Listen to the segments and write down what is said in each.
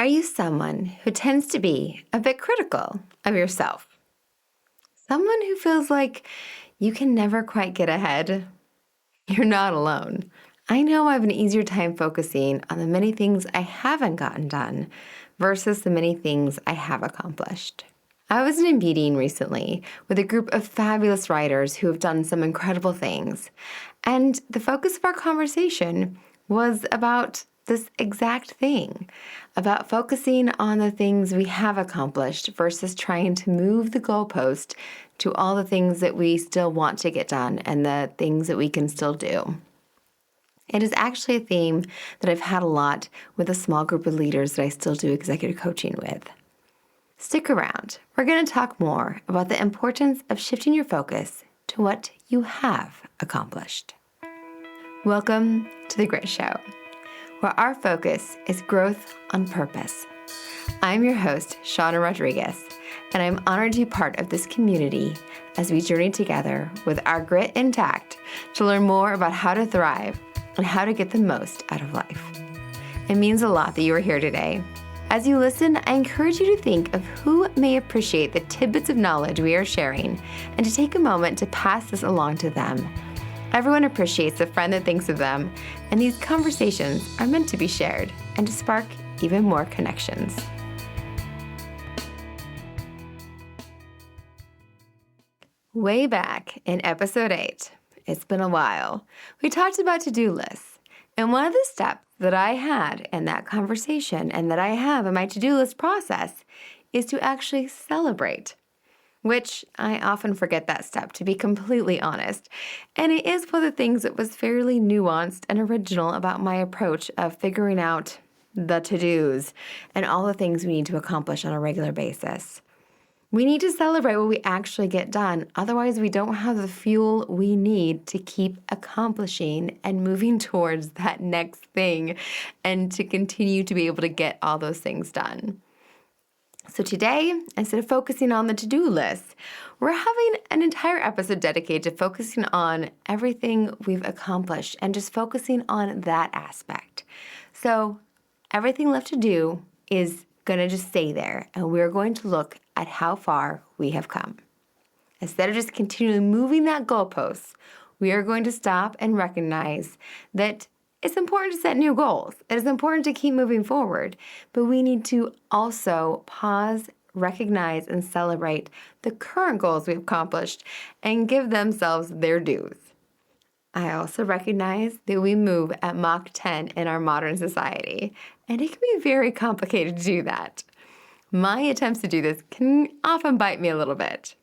Are you someone who tends to be a bit critical of yourself? Someone who feels like you can never quite get ahead? You're not alone. I know I have an easier time focusing on the many things I haven't gotten done versus the many things I have accomplished. I was in a meeting recently with a group of fabulous writers who have done some incredible things, and the focus of our conversation was about this exact thing, about focusing on the things we have accomplished versus trying to move the goalpost to all the things that we still want to get done and the things that we can still do. It is actually a theme that I've had a lot with a small group of leaders that I still do executive coaching with. Stick around. We're going to talk more about the importance of shifting your focus to what you have accomplished. Welcome to The Grit Show, where our focus is growth on purpose. I'm your host, Shauna Rodriguez, and I'm honored to be part of this community as we journey together with our grit intact to learn more about how to thrive and how to get the most out of life. It means a lot that you are here today. As you listen, I encourage you to think of who may appreciate the tidbits of knowledge we are sharing and to take a moment to pass this along to them. Everyone appreciates a friend that thinks of them, and these conversations are meant to be shared and to spark even more connections. Way back in episode 8, it's been a while, we talked about to-do lists. And one of the steps that I had in that conversation and that I have in my to-do list process is to actually celebrate, which I often forget that step, to be completely honest. And it is one of the things that was fairly nuanced and original about my approach of figuring out the to-dos and all the things we need to accomplish on a regular basis. We need to celebrate what we actually get done. Otherwise, we don't have the fuel we need to keep accomplishing and moving towards that next thing and to continue to be able to get all those things done. So today, instead of focusing on the to-do list, we're having an entire episode dedicated to focusing on everything we've accomplished and just focusing on that aspect. So everything left to do is going to just stay there, and we're going to look at how far we have come. Instead of just continually moving that goalpost, we are going to stop and recognize that it's important to set new goals. It is important to keep moving forward, but we need to also pause, recognize, and celebrate the current goals we've accomplished and give themselves their dues. I also recognize that we move at Mach 10 in our modern society, and it can be very complicated to do that. My attempts to do this can often bite me a little bit.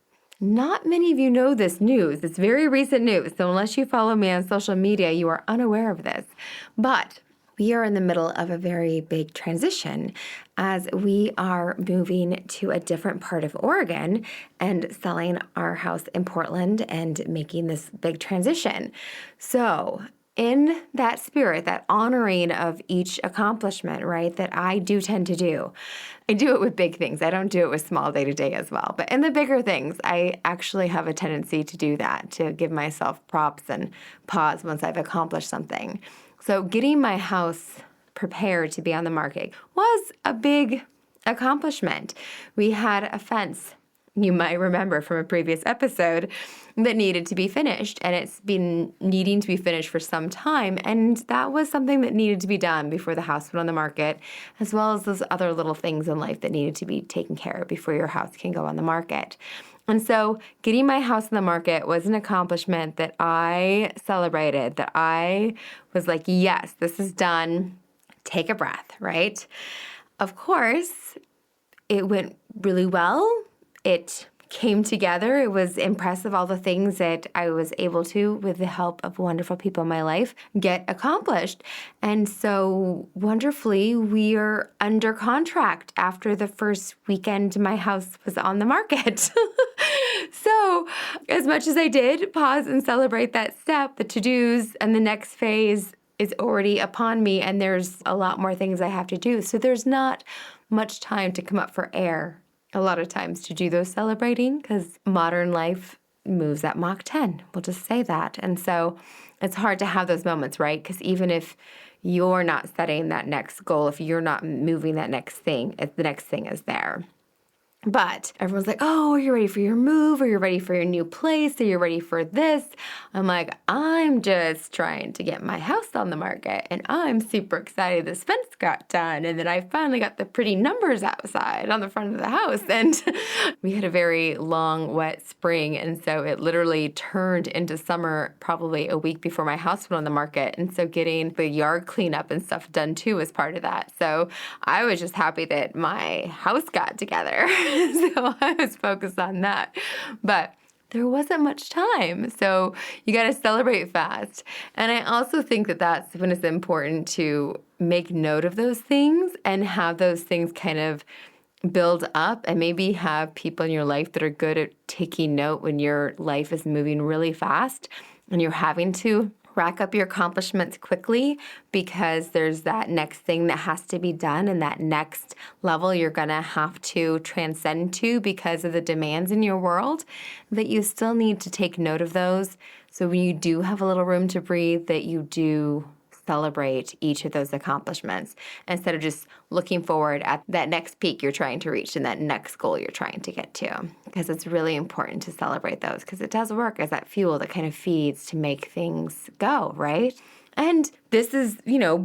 Not many of you know this news. It's very recent news, so unless you follow me on social media, you are unaware of this. But we are in the middle of a very big transition as we are moving to a different part of Oregon and selling our house in Portland and making this big transition. So in that spirit, that honoring of each accomplishment, right, that I do tend to do, I do it with big things. I don't do it with small day-to-day as well. But in the bigger things, I actually have a tendency to do that, to give myself props and pause once I've accomplished something. So getting my house prepared to be on the market was a big accomplishment. We had a fence, you might remember from a previous episode, that needed to be finished. And it's been needing to be finished for some time. And that was something that needed to be done before the house went on the market, as well as those other little things in life that needed to be taken care of before your house can go on the market. And so getting my house on the market was an accomplishment that I celebrated, that I was like, yes, this is done. Take a breath, right? Of course, it went really well. It came together. It was impressive, all the things that I was able to, with the help of wonderful people in my life, get accomplished. And so wonderfully, we are under contract after the first weekend my house was on the market. So as much as I did pause and celebrate that step, the to-dos and the next phase is already upon me, and there's a lot more things I have to do. So there's not much time to come up for air a lot of times to do those celebrating, because modern life moves at Mach 10. We'll just say that. And so it's hard to have those moments, right? Because even if you're not setting that next goal, if you're not moving that next thing, if the next thing is there. But everyone's like, oh, are you ready for your move? Are you ready for your new place? Are you ready for this? I'm like, I'm just trying to get my house on the market, and I'm super excited this fence got done, and then I finally got the pretty numbers outside on the front of the house. And we had a very long, wet spring, and so it literally turned into summer probably a week before my house went on the market. And so getting the yard cleanup and stuff done too was part of that. So I was just happy that my house got together. So I was focused on that. But there wasn't much time. So you got to celebrate fast. And I also think that that's when it's important to make note of those things and have those things kind of build up, and maybe have people in your life that are good at taking note when your life is moving really fast and you're having to rack up your accomplishments quickly because there's that next thing that has to be done, and that next level you're going to have to transcend to because of the demands in your world, that you still need to take note of those. So when you do have a little room to breathe, that you do celebrate each of those accomplishments instead of just looking forward at that next peak you're trying to reach and that next goal you're trying to get to. Because it's really important to celebrate those, because it does work as that fuel that kind of feeds to make things go, right? And this is,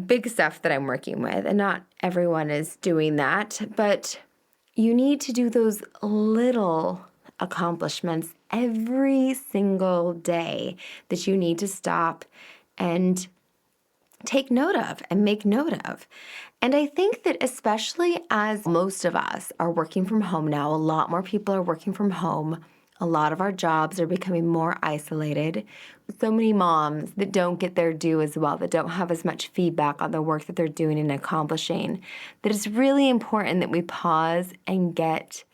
big stuff that I'm working with, and not everyone is doing that, but you need to do those little accomplishments every single day that you need to stop and take note of and make note of. And I think that especially as most of us are working from home now, a lot more people are working from home. A lot of our jobs are becoming more isolated. So many moms that don't get their due as well, that don't have as much feedback on the work that they're doing and accomplishing, that it's really important that we pause and get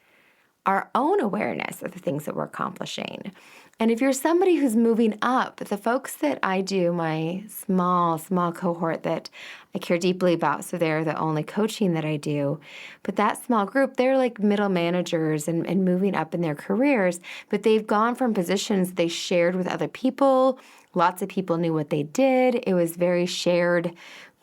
our own awareness of the things that we're accomplishing. And if you're somebody who's moving up, the folks that I do, my small cohort that I care deeply about, so they're the only coaching that I do, but that small group, they're like middle managers and moving up in their careers, but they've gone from positions they shared with other people. Lots of people knew what they did. It was very shared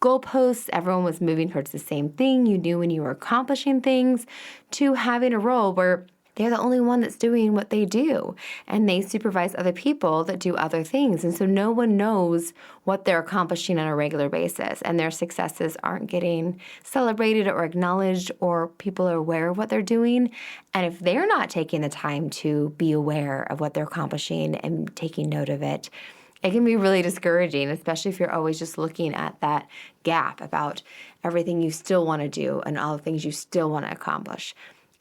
goalposts. Everyone was moving towards the same thing. You knew when you were accomplishing things, to having a role where they're the only one that's doing what they do, and they supervise other people that do other things. And so no one knows what they're accomplishing on a regular basis, and their successes aren't getting celebrated or acknowledged, or people are aware of what they're doing. And if they're not taking the time to be aware of what they're accomplishing and taking note of it, it can be really discouraging, especially if you're always just looking at that gap about everything you still want to do and all the things you still want to accomplish.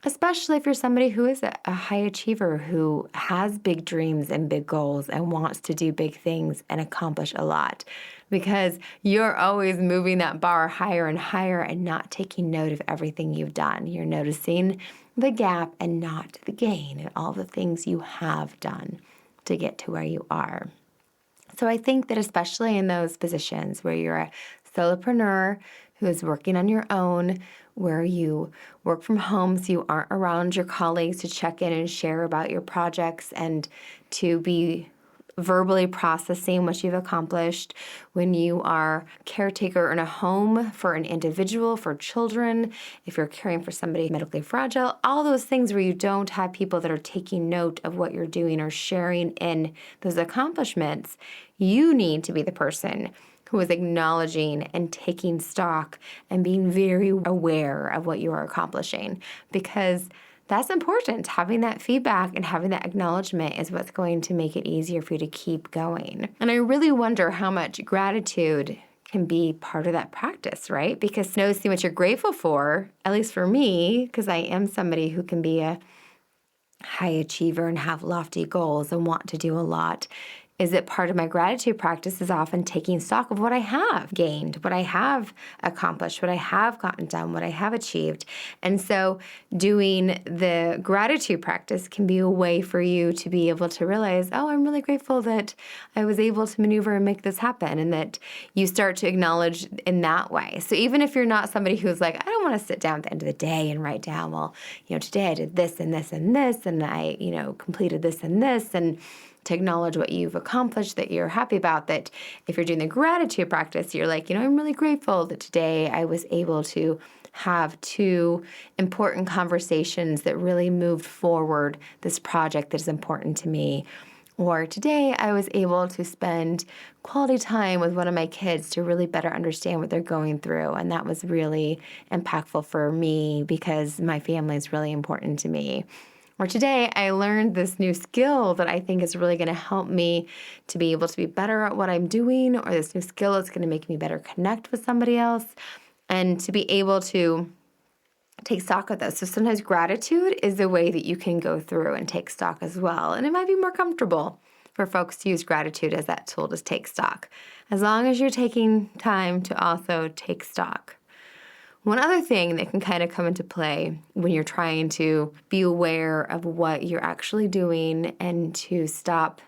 Especially if you're somebody who is a high achiever, who has big dreams and big goals and wants to do big things and accomplish a lot, because you're always moving that bar higher and higher and not taking note of everything you've done. You're noticing the gap and not the gain and all the things you have done to get to where you are. So I think that especially in those positions where you're a solopreneur who is working on your own, where you work from home so you aren't around your colleagues to check in and share about your projects and to be verbally processing what you've accomplished, when you are caretaker in a home for an individual, for children, if you're caring for somebody medically fragile, all those things where you don't have people that are taking note of what you're doing or sharing in those accomplishments, you need to be the person who is acknowledging and taking stock and being very aware of what you are accomplishing, because that's important. Having that feedback and having that acknowledgement is what's going to make it easier for you to keep going. And I really wonder how much gratitude can be part of that practice, right? Because noticing what you're grateful for, at least for me, because I am somebody who can be a high achiever and have lofty goals and want to do a lot, is that part of my gratitude practice is often taking stock of what I have gained, what I have accomplished, what I have gotten done, what I have achieved. And so doing the gratitude practice can be a way for you to be able to realize, oh, I'm really grateful that I was able to maneuver and make this happen, and that you start to acknowledge in that way. So even if you're not somebody who's like, I don't want to sit down at the end of the day and write down, well, today I did this and this and this, and I, completed this and this, and to acknowledge what you've accomplished that you're happy about, that if you're doing the gratitude practice, you're like, I'm really grateful that today I was able to have 2 important conversations that really moved forward this project that is important to me. Or today I was able to spend quality time with one of my kids to really better understand what they're going through. And that was really impactful for me because my family is really important to me. Or today I learned this new skill that I think is really going to help me to be able to be better at what I'm doing, or this new skill is going to make me better connect with somebody else and to be able to take stock of those. So sometimes gratitude is the way that you can go through and take stock as well. And it might be more comfortable for folks to use gratitude as that tool to take stock, as long as you're taking time to also take stock. One other thing that can kind of come into play when you're trying to be aware of what you're actually doing and to stop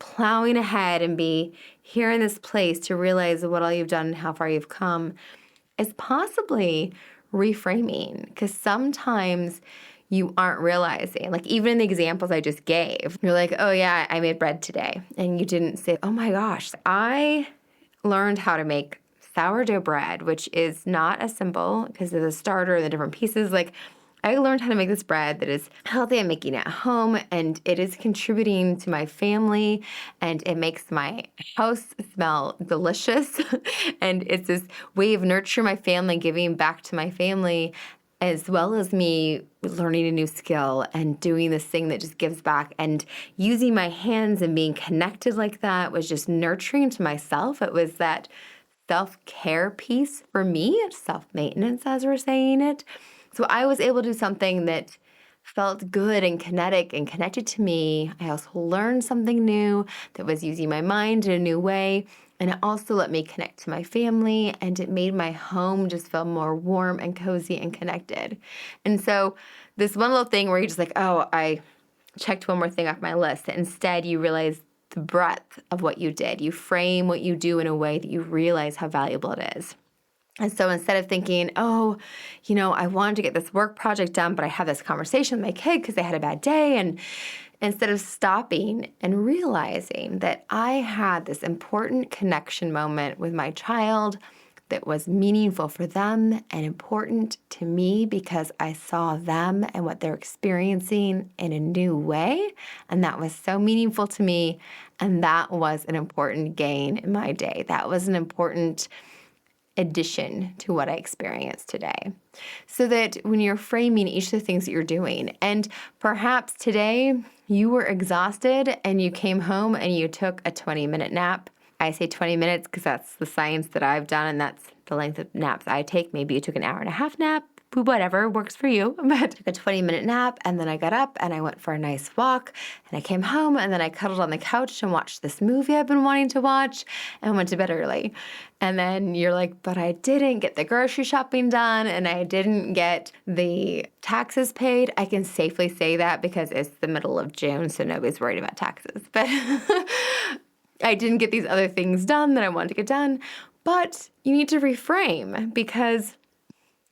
plowing ahead and be here in this place to realize what all you've done and how far you've come is possibly reframing, because sometimes you aren't realizing, like even in the examples I just gave, you're like, oh yeah, I made bread today. And you didn't say, oh my gosh, I learned how to make sourdough bread, which is not as simple because of the starter and the different pieces. Like I learned how to make this bread that is healthy. I'm making it at home, and it is contributing to my family, and it makes my house smell delicious. And it's this way of nurturing my family, giving back to my family, as well as me learning a new skill and doing this thing that just gives back. And using my hands and being connected like that was just nurturing to myself. It was that self-care piece for me, self-maintenance as we're saying it. So I was able to do something that felt good and kinetic and connected to me. I also learned something new that was using my mind in a new way. And it also let me connect to my family, and it made my home just feel more warm and cozy and connected. And so this one little thing where you're just like, oh, I checked one more thing off my list. Instead, you realize the breadth of what you did. You frame what you do in a way that you realize how valuable it is. And so instead of thinking, oh, I wanted to get this work project done, but I had this conversation with my kid because they had a bad day. And instead of stopping and realizing that I had this important connection moment with my child that was meaningful for them and important to me because I saw them and what they're experiencing in a new way. And that was so meaningful to me. And that was an important gain in my day. That was an important addition to what I experienced today. So that when you're framing each of the things that you're doing, and perhaps today you were exhausted and you came home and you took a 20-minute nap. I say 20 minutes because that's the science that I've done, and that's the length of naps I take. Maybe you took an hour and a half nap, whatever works for you. But I took a 20-minute nap, and then I got up and I went for a nice walk, and I came home, and then I cuddled on the couch and watched this movie I've been wanting to watch and went to bed early. And then you're like, but I didn't get the grocery shopping done, and I didn't get the taxes paid. I can safely say that because it's the middle of June, so nobody's worried about taxes. But I didn't get these other things done that I wanted to get done. But you need to reframe, because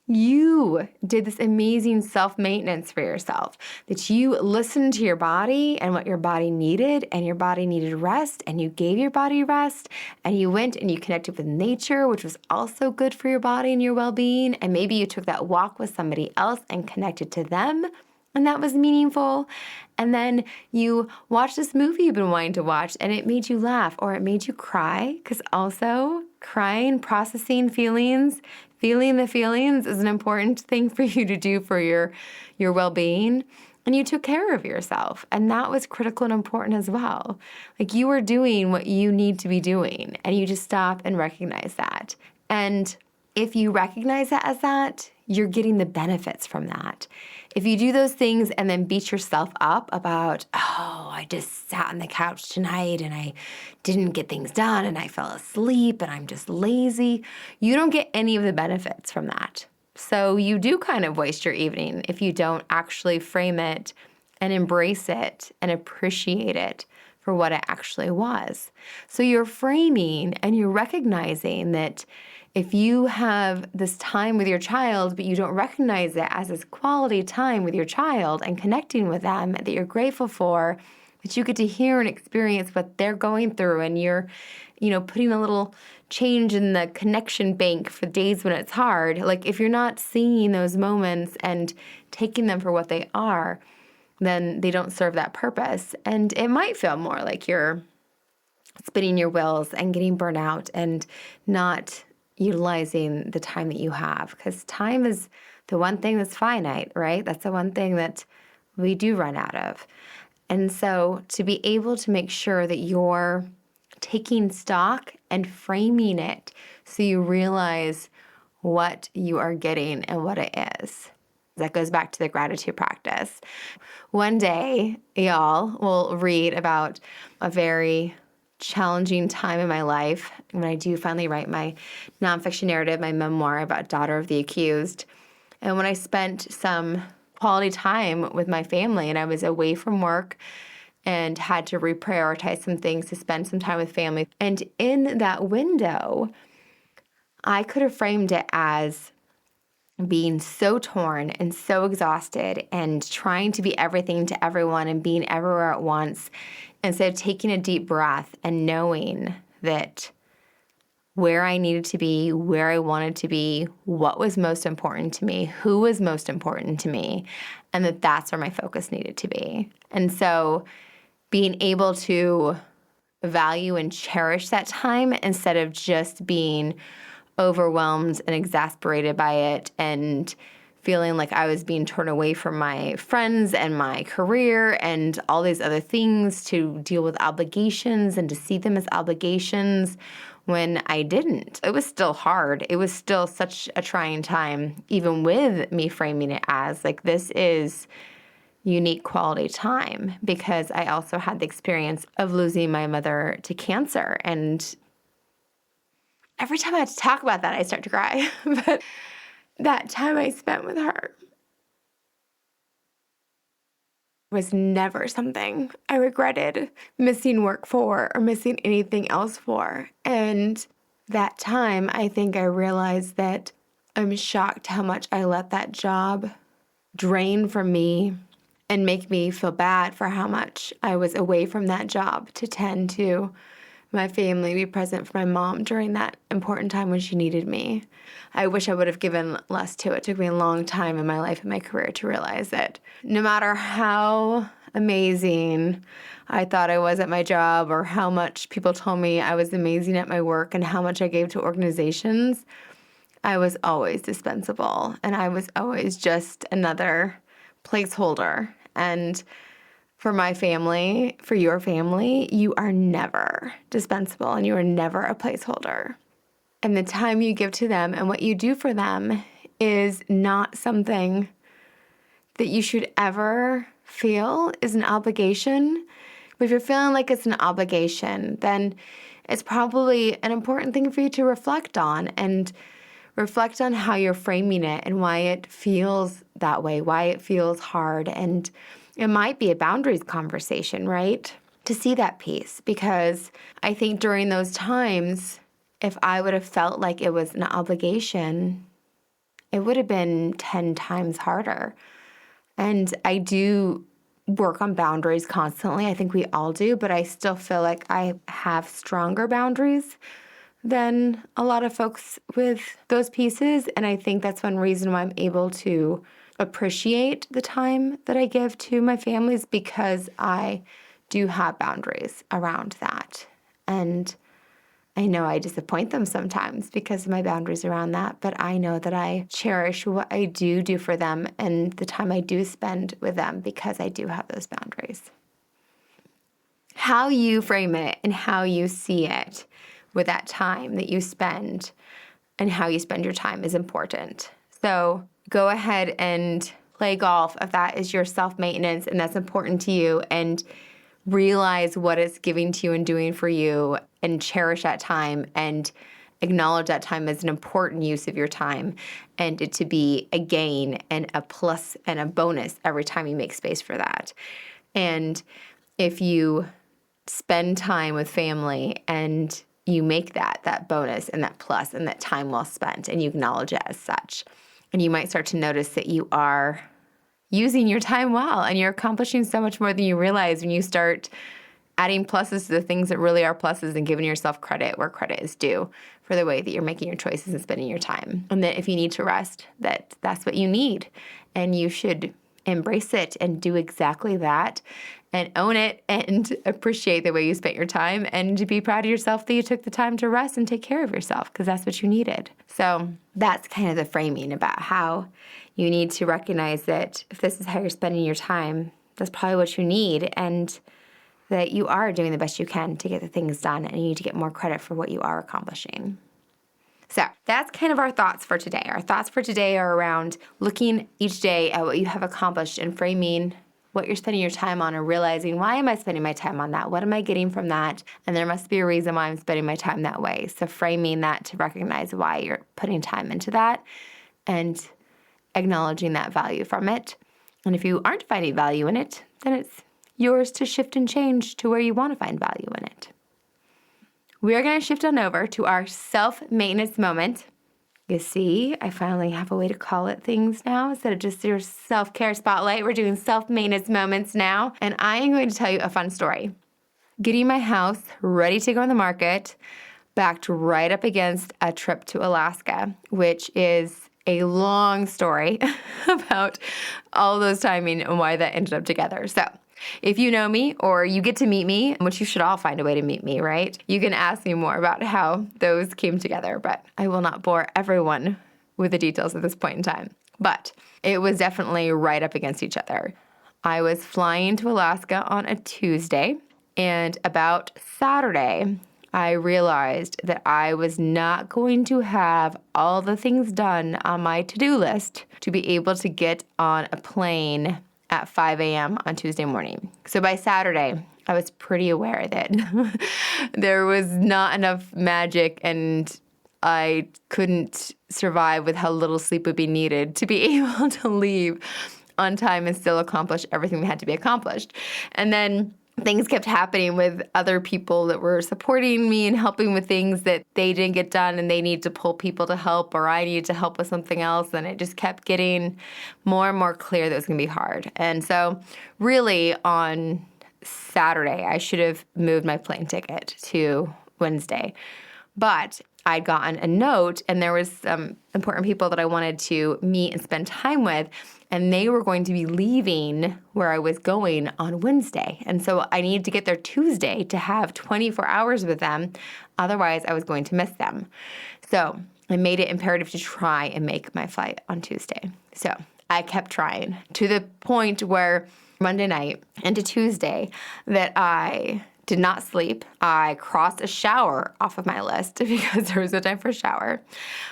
you did this amazing self-maintenance for yourself, that you listened to your body and what your body needed, and your body needed rest, and you gave your body rest, and you went and you connected with nature, which was also good for your body and your well-being. And maybe you took that walk with somebody else and connected to them, and that was meaningful. And then you watched this movie you've been wanting to watch, and it made you laugh, or it made you cry, because also crying, processing feelings, feeling the feelings is an important thing for you to do for your well-being. And you took care of yourself, and that was critical and important as well. Like, you were doing what you need to be doing, and you just stop and recognize that. And if you recognize that as that, you're getting the benefits from that. If you do those things and then beat yourself up about, oh, I just sat on the couch tonight and I didn't get things done and I fell asleep and I'm just lazy, you don't get any of the benefits from that. So you do kind of waste your evening if you don't actually frame it and embrace it and appreciate it for what it actually was. So you're framing and you're recognizing that if you have this time with your child, but you don't recognize it as this quality time with your child and connecting with them that you're grateful for, that you get to hear and experience what they're going through, and you're, putting a little change in the connection bank for days when it's hard. Like, if you're not seeing those moments and taking them for what they are, then they don't serve that purpose. And it might feel more like you're spinning your wheels and getting burnt out and not utilizing the time that you have, because time is the one thing that's finite, right? That's the one thing that we do run out of. And so to be able to make sure that you're taking stock and framing it so you realize what you are getting and what it is. That goes back to the gratitude practice. One day, y'all will read about a very challenging time in my life when I do finally write my nonfiction narrative, my memoir about Daughter of the Accused. And when I spent some quality time with my family and I was away from work and had to reprioritize some things to spend some time with family. And in that window, I could have framed it as being so torn and so exhausted and trying to be everything to everyone and being everywhere at once, instead of taking a deep breath and knowing that where I needed to be, where I wanted to be, what was most important to me, who was most important to me, and that's where my focus needed to be. And so being able to value and cherish that time instead of just being overwhelmed and exasperated by it and feeling like I was being torn away from my friends and my career and all these other things, to deal with obligations and to see them as obligations when I didn't. It was still hard. It was still such a trying time, even with me framing it as like, this is unique quality time, because I also had the experience of losing my mother to cancer. And every time I have to talk about that, I start to cry. But that time I spent with her was never something I regretted missing work for or missing anything else for. And that time, I think I realized that I'm shocked how much I let that job drain from me and make me feel bad for how much I was away from that job to tend to my family, be present for my mom during that important time when she needed me. I wish I would have given less to it. It took me a long time in my life and my career to realize that no matter how amazing I thought I was at my job, or how much people told me I was amazing at my work and how much I gave to organizations, I was always dispensable, and I was always just another placeholder. And for my family, for your family, you are never dispensable and you are never a placeholder. And the time you give to them and what you do for them is not something that you should ever feel is an obligation. But if you're feeling like it's an obligation, then it's probably an important thing for you to reflect on, and reflect on how you're framing it and why it feels that way, why it feels hard. And it might be a boundaries conversation, right? To see that piece, because I think during those times, if I would have felt like it was an obligation, it would have been 10 times harder. And I do work on boundaries constantly. I think we all do, but I still feel like I have stronger boundaries than a lot of folks with those pieces. And I think that's one reason why I'm able to appreciate the time that I give to my families, because I do have boundaries around that. And I know I disappoint them sometimes because of my boundaries around that, but I know that I cherish what I do for them and the time I do spend with them, because I do have those boundaries. How you frame it and how you see it with that time that you spend and how you spend your time is important. So go ahead and play golf if that is your self-maintenance and that's important to you, and realize what it's giving to you and doing for you, and cherish that time and acknowledge that time as an important use of your time, and it to be a gain and a plus and a bonus every time you make space for that. And if you spend time with family and you make that bonus and that plus and that time well spent, and you acknowledge it as such, and you might start to notice that you are using your time well, and you're accomplishing so much more than you realize when you start adding pluses to the things that really are pluses and giving yourself credit where credit is due for the way that you're making your choices and spending your time. And that if you need to rest, that's what you need. And you should embrace it and do exactly that and own it and appreciate the way you spent your time and to be proud of yourself that you took the time to rest and take care of yourself because that's what you needed. So that's kind of the framing about how you need to recognize that if this is how you're spending your time, that's probably what you need, and that you are doing the best you can to get the things done, and you need to get more credit for what you are accomplishing. So that's kind of our thoughts for today. Our thoughts for today are around looking each day at what you have accomplished and framing what you're spending your time on, and realizing, why am I spending my time on that? What am I getting from that? And there must be a reason why I'm spending my time that way. So framing that to recognize why you're putting time into that and acknowledging that value from it. And if you aren't finding value in it, then it's yours to shift and change to where you want to find value in it. We are going to shift on over to our self-maintenance moment. You see, I finally have a way to call it things now instead of just your self-care spotlight. We're doing self-maintenance moments now. And I am going to tell you a fun story. Getting my house ready to go on the market, backed right up against a trip to Alaska, which is a long story about all those timing and why that ended up together. So if you know me or you get to meet me, which you should all find a way to meet me, right? You can ask me more about how those came together, but I will not bore everyone with the details at this point in time. But it was definitely right up against each other. I was flying to Alaska on a Tuesday, and about Saturday, I realized that I was not going to have all the things done on my to-do list to be able to get on a plane at 5 a.m. on Tuesday morning. So by Saturday, I was pretty aware that there was not enough magic and I couldn't survive with how little sleep would be needed to be able to leave on time and still accomplish everything that had to be accomplished. And then things kept happening with other people that were supporting me and helping with things that they didn't get done, and they need to pull people to help, or I needed to help with something else. And it just kept getting more and more clear that it was going to be hard. And so really on Saturday, I should have moved my plane ticket to Wednesday. But I'd gotten a note, and there was some important people that I wanted to meet and spend time with, and they were going to be leaving where I was going on Wednesday. And so I needed to get there Tuesday to have 24 hours with them. Otherwise, I was going to miss them. So I made it imperative to try and make my flight on Tuesday. So I kept trying to the point where Monday night into Tuesday that I did not sleep. I crossed a shower off of my list because there was no time for a shower.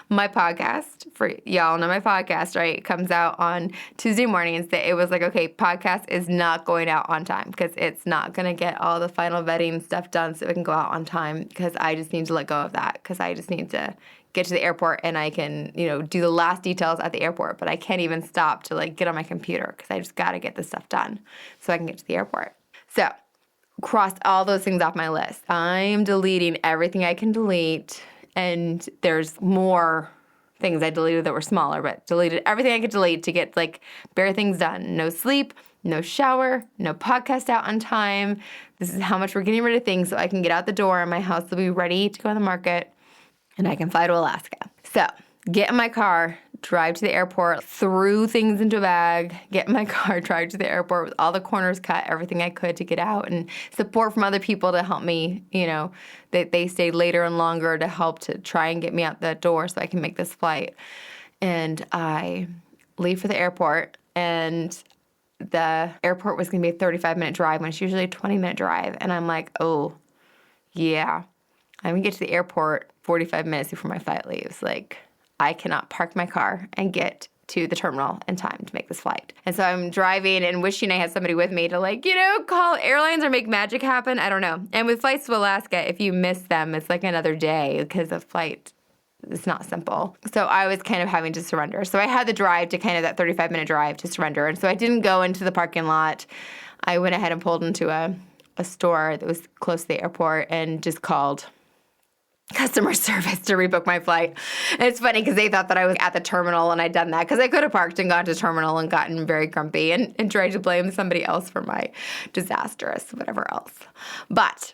My podcast, for y'all know my podcast, right? It comes out on Tuesday mornings. That it was like, okay, podcast is not going out on time because it's not going to get all the final vetting stuff done so it can go out on time, because I just need to let go of that, because I just need to get to the airport and I can, do the last details at the airport, but I can't even stop to get on my computer because I just got to get this stuff done so I can get to the airport. So crossed all those things off my list. I'm deleting everything I can delete, and there's more things I deleted that were smaller, but deleted everything I could delete to get bare things done. No sleep, no shower, no podcast out on time. This is how much we're getting rid of things so I can get out the door and my house will be ready to go on the market and I can fly to Alaska. So get in my car, drive to the airport, threw things into a bag, get in my car, drive to the airport with all the corners cut, everything I could to get out, and support from other people to help me, that they stayed later and longer to help to try and get me out the door so I can make this flight. And I leave for the airport, and the airport was going to be a 35-minute drive when it's usually a 20-minute drive. And I'm like, oh, yeah, I'm going to get to the airport 45 minutes before my flight leaves. I cannot park my car and get to the terminal in time to make this flight. And so I'm driving and wishing I had somebody with me to call airlines or make magic happen. I don't know. And with flights to Alaska, if you miss them, it's another day because the flight is not simple. So I was kind of having to surrender. So I had the drive to kind of that 35-minute drive to surrender. And so I didn't go into the parking lot. I went ahead and pulled into a store that was close to the airport and just called customer service to rebook my flight. And it's funny because they thought that I was at the terminal and I'd done that because I could have parked and gone to terminal and gotten very grumpy and tried to blame somebody else for my disastrous whatever else. But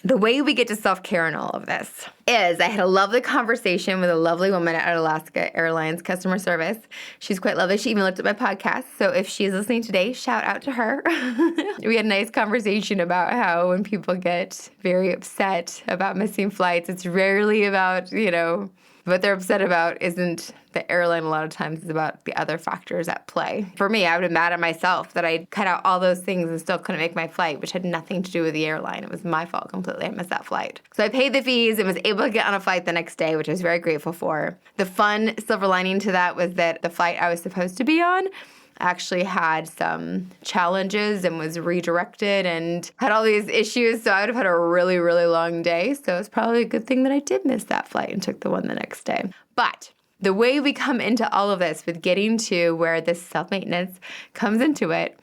the way we get to self-care in all of this is I had a lovely conversation with a lovely woman at Alaska Airlines customer service. She's quite lovely. She even looked at my podcast. So if she's listening today, shout out to her. We had a nice conversation about how when people get very upset about missing flights, it's rarely about, what they're upset about isn't the airline a lot of times. It's about the other factors at play. For me, I would have been mad at myself that I cut out all those things and still couldn't make my flight, which had nothing to do with the airline. It was my fault completely. I missed that flight. So I paid the fees and was able to get on a flight the next day, which I was very grateful for. The fun silver lining to that was that the flight I was supposed to be on actually had some challenges and was redirected and had all these issues. So I would have had a really, really long day. So it's probably a good thing that I did miss that flight and took the one the next day. But the way we come into all of this with getting to where this self-maintenance comes into it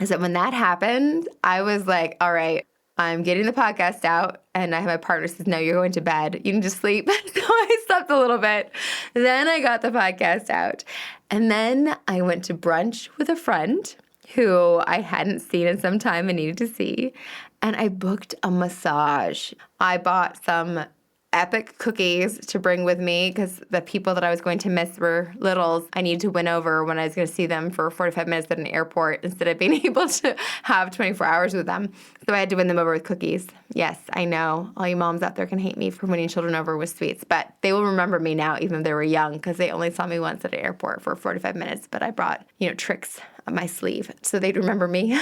is that when that happened, I was like, all right, I'm getting the podcast out, and I have my partner says, no, you're going to bed. You need to sleep. So I slept a little bit. Then I got the podcast out. And then I went to brunch with a friend who I hadn't seen in some time and needed to see. And I booked a massage. I bought some epic cookies to bring with me because the people that I was going to miss were littles. I needed to win over when I was going to see them for 45 minutes at an airport instead of being able to have 24 hours with them. So I had to win them over with cookies. Yes, I know. All you moms out there can hate me for winning children over with sweets, but they will remember me now even if they were young because they only saw me once at an airport for 45 minutes, but I brought, tricks up my sleeve so they'd remember me.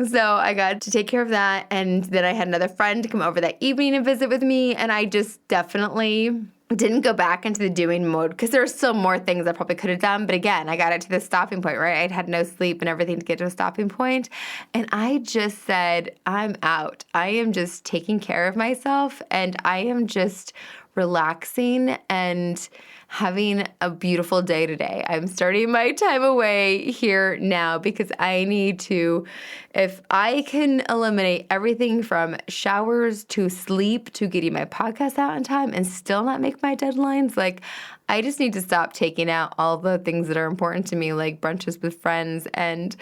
So I got to take care of that, and then I had another friend come over that evening and visit with me, and I just definitely didn't go back into the doing mode because there are still more things I probably could have done. But again, I got it to the stopping point, right? I'd had no sleep and everything to get to a stopping point. And I just said, I'm out. I am just taking care of myself, and I am just relaxing and having a beautiful day today. I'm starting my time away here now because I need to, if I can eliminate everything from showers to sleep to getting my podcast out on time and still not make my deadlines, I just need to stop taking out all the things that are important to me, like brunches with friends and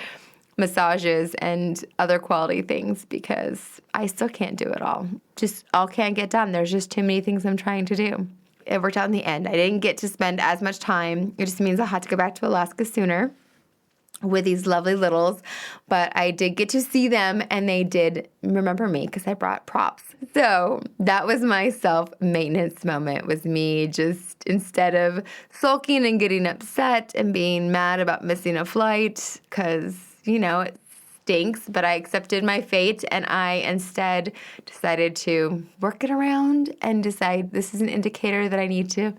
massages and other quality things, because I still can't do it all. Just all can't get done. There's just too many things I'm trying to do. It worked out in the end. I didn't get to spend as much time. It just means I had to go back to Alaska sooner with these lovely littles, but I did get to see them, and they did remember me because I brought props. So that was my self-maintenance moment, was me just, instead of sulking and getting upset and being mad about missing a flight because, it stinks, but I accepted my fate, and I instead decided to work it around and decide this is an indicator that I need to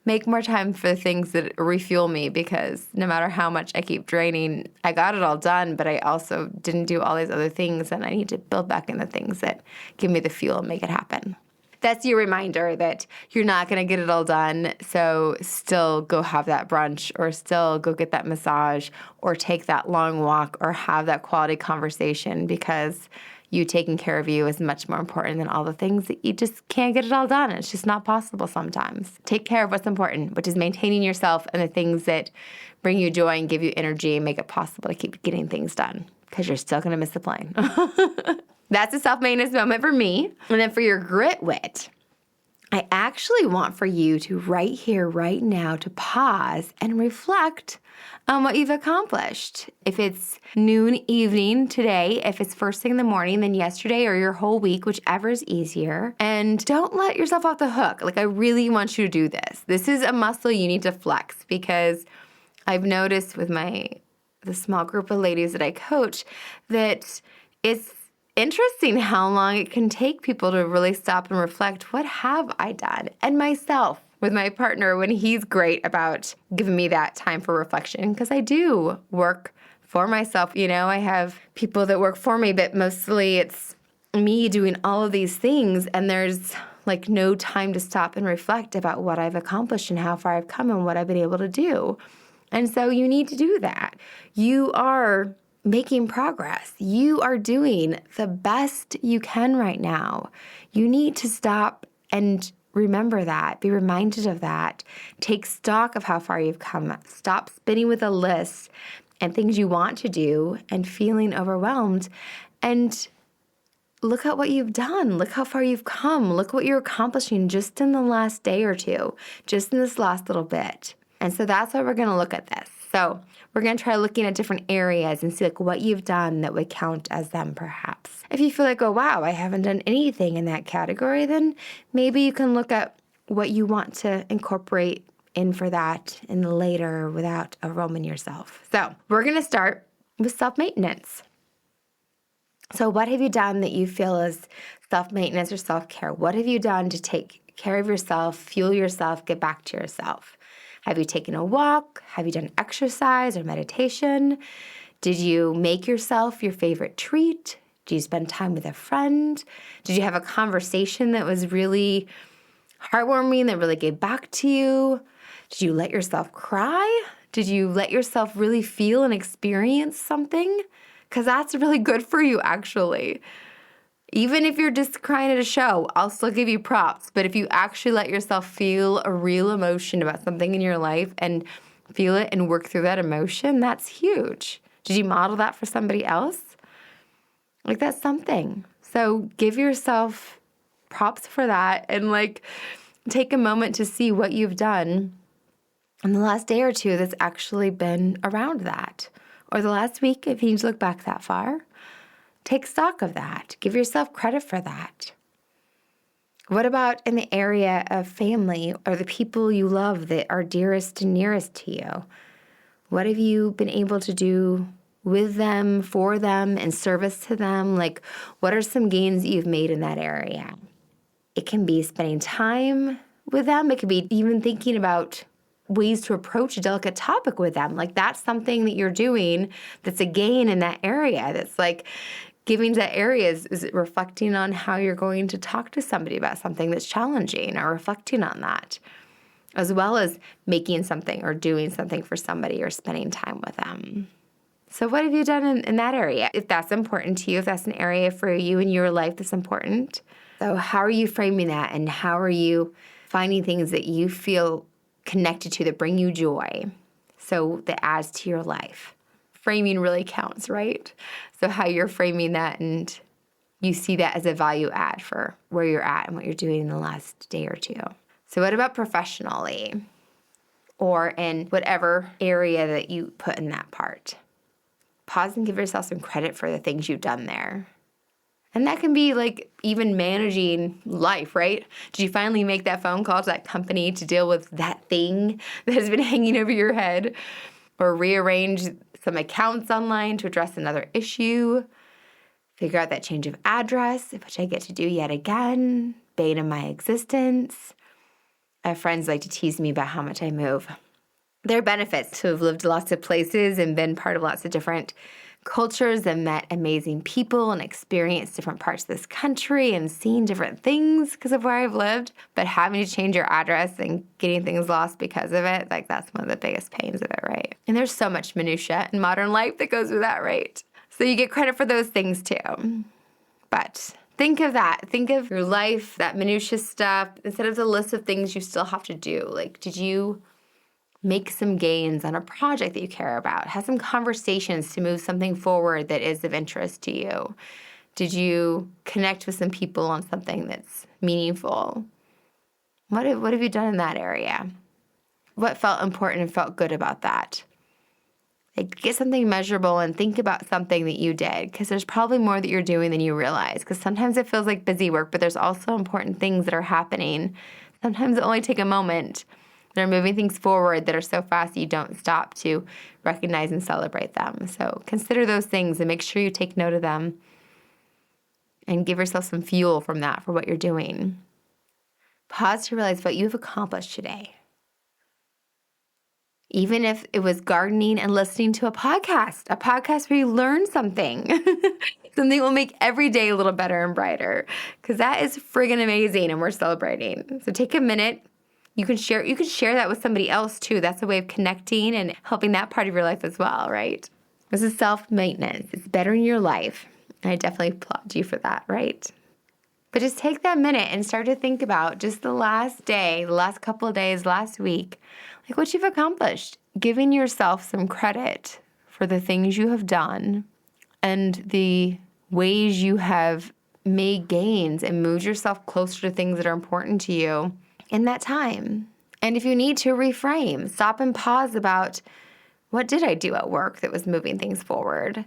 make more time for the things that refuel me, because no matter how much I keep draining, I got it all done, but I also didn't do all these other things, and I need to build back in the things that give me the fuel and make it happen. That's your reminder that you're not going to get it all done, so still go have that brunch, or still go get that massage, or take that long walk, or have that quality conversation, because you taking care of you is much more important than all the things that you just can't get it all done. It's just not possible sometimes. Take care of what's important, which is maintaining yourself and the things that bring you joy and give you energy and make it possible to keep getting things done, because you're still going to miss the plane. That's a self-maintenance moment for me. And then for your grit wit, I actually want for you to right here, right now, to pause and reflect on what you've accomplished. If it's noon, evening today, if it's first thing in the morning, then yesterday, or your whole week, whichever is easier. And don't let yourself off the hook. I really want you to do this. This is a muscle you need to flex, because I've noticed with the small group of ladies that I coach that it's interesting how long it can take people to really stop and reflect, what have I done? And myself with my partner, when he's great about giving me that time for reflection, because I do work for myself. I have people that work for me, but mostly it's me doing all of these things, and there's no time to stop and reflect about what I've accomplished and how far I've come and what I've been able to do. And so you need to do that. You are making progress. You are doing the best you can right now. You need to stop And remember that. Be reminded of that. Take stock of how far you've come. Stop spinning with a list and things you want to do and feeling overwhelmed. And look at what you've done. Look how far you've come. Look what you're accomplishing just in the last day or two, just in this last little bit. And so that's why we're going to look at this. So we're going to try looking at different areas and see like what you've done that would count as them perhaps. If you feel like, oh, wow, I haven't done anything in that category, then maybe you can look at what you want to incorporate in for that in the later without overwhelming yourself. So we're going to start with self-maintenance. So what have you done that you feel is self-maintenance or self-care? What have you done to take care of yourself, fuel yourself, get back to yourself? Have you taken a walk? Have you done exercise or meditation? Did you make yourself your favorite treat? Did you spend time with a friend? Did you have a conversation that was really heartwarming, that really gave back to you? Did you let yourself cry? Did you let yourself really feel and experience something? Because that's really good for you, actually. Even if you're just crying at a show, I'll still give you props. But if you actually let yourself feel a real emotion about something in your life and feel it and work through that emotion, that's huge. Did you model that for somebody else? Like, that's something. So give yourself props for that and take a moment to see what you've done in the last day or two that's actually been around that. Or the last week, if you need to look back that far. Take stock of that. Give yourself credit for that. What about in the area of family or the people you love that are dearest and nearest to you? What have you been able to do with them, for them, in service to them? What are some gains that you've made in that area? It can be spending time with them. It could be even thinking about ways to approach a delicate topic with them. That's something that you're doing that's a gain in that area. That's giving to that area is reflecting on how you're going to talk to somebody about something that's challenging or reflecting on that, as well as making something or doing something for somebody or spending time with them. So what have you done in that area? If that's important to you, if that's an area for you in your life that's important. So how are you framing that, and how are you finding things that you feel connected to that bring you joy, so that adds to your life? Framing really counts, right? So how you're framing that, and you see that as a value add for where you're at and what you're doing in the last day or two. So what about professionally, or in whatever area that you put in that part? Pause and give yourself some credit for the things you've done there. And that can be even managing life, right? Did you finally make that phone call to that company to deal with that thing that has been hanging over your head? Or rearrange some accounts online to address another issue? Figure out that change of address, which I get to do yet again, bane of my existence. I have friends like to tease me about how much I move. There are benefits to have lived lots of places and been part of lots of different cultures and met amazing people and experienced different parts of this country and seen different things because of where I've lived. But having to change your address and getting things lost because of it, that's one of the biggest pains of it, right? And there's so much minutia in modern life that goes with that, right? So you get credit for those things too. But think of that. Think of your life, that minutia stuff, instead of the list of things you still have to do. Did you make some gains on a project that you care about? Have some conversations to move something forward that is of interest to you? Did you connect with some people on something that's meaningful? What have you done in that area? What felt important and felt good about that? Get something measurable and think about something that you did, because there's probably more that you're doing than you realize, because sometimes it feels like busy work, but there's also important things that are happening. Sometimes it only take a moment. They're moving things forward that are so fast you don't stop to recognize and celebrate them. So consider those things and make sure you take note of them and give yourself some fuel from that for what you're doing. Pause to realize what you've accomplished today. Even if it was gardening and listening to a podcast where you learn something, something that will make every day a little better and brighter, because that is friggin' amazing and we're celebrating. So take a minute. You can share that with somebody else too. That's a way of connecting and helping that part of your life as well, right? This is self-maintenance. It's bettering your life. And I definitely applaud you for that, right? But just take that minute and start to think about just the last day, the last couple of days, last week, like what you've accomplished, giving yourself some credit for the things you have done and the ways you have made gains and moved yourself closer to things that are important to you in that time. And if you need to reframe, stop and pause about what did I do at work that was moving things forward?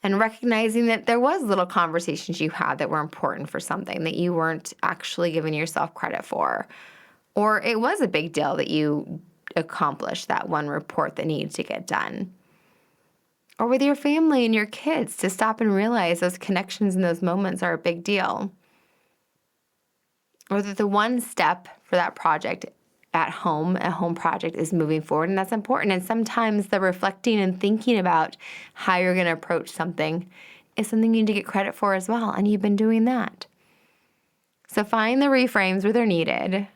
And recognizing that there was little conversations you had that were important for something that you weren't actually giving yourself credit for. Or it was a big deal that you accomplished that one report that needed to get done. Or with your family and your kids, to stop and realize those connections and those moments are a big deal. Or that the one step for that project at home, a home project, is moving forward, and that's important. And sometimes the reflecting and thinking about how you're going to approach something is something you need to get credit for as well, and you've been doing that. So find the reframes where they're needed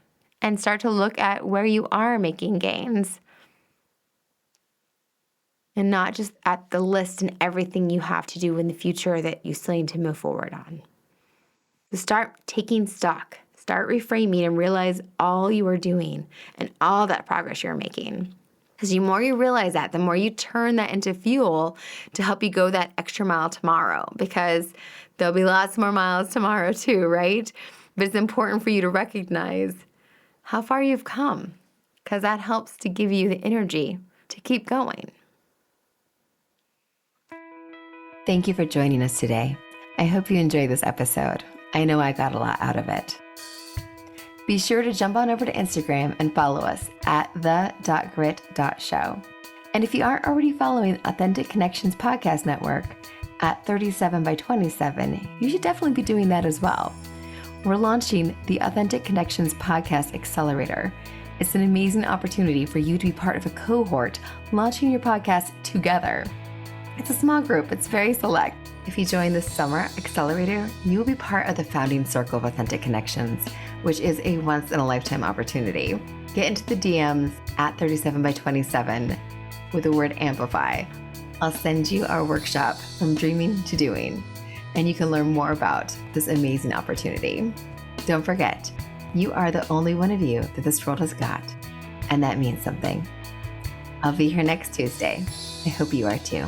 and start to look at where you are making gains, and not just at the list and everything you have to do in the future that you still need to move forward on. So start taking stock, start reframing, and realize all you are doing and all that progress you're making. Because the more you realize that, the more you turn that into fuel to help you go that extra mile tomorrow, because there'll be lots more miles tomorrow too, right? But it's important for you to recognize how far you've come, because that helps to give you the energy to keep going. Thank you for joining us today. I hope you enjoyed this episode. I know I got a lot out of it. Be sure to jump on over to Instagram and follow us at the.grit.show. And if you aren't already following Authentic Connections Podcast Network at 37 by 27, you should definitely be doing that as well. We're launching the Authentic Connections Podcast Accelerator. It's an amazing opportunity for you to be part of a cohort launching your podcast together. It's a small group. It's very select. If you join this summer accelerator, you will be part of the founding circle of Authentic Connections, which is a once-in-a-lifetime opportunity. Get into the DMs at 37 by 27 with the word amplify. I'll send you our workshop from dreaming to doing, and you can learn more about this amazing opportunity. Don't forget, you are the only one of you that this world has got, and that means something. I'll be here next Tuesday. I hope you are too.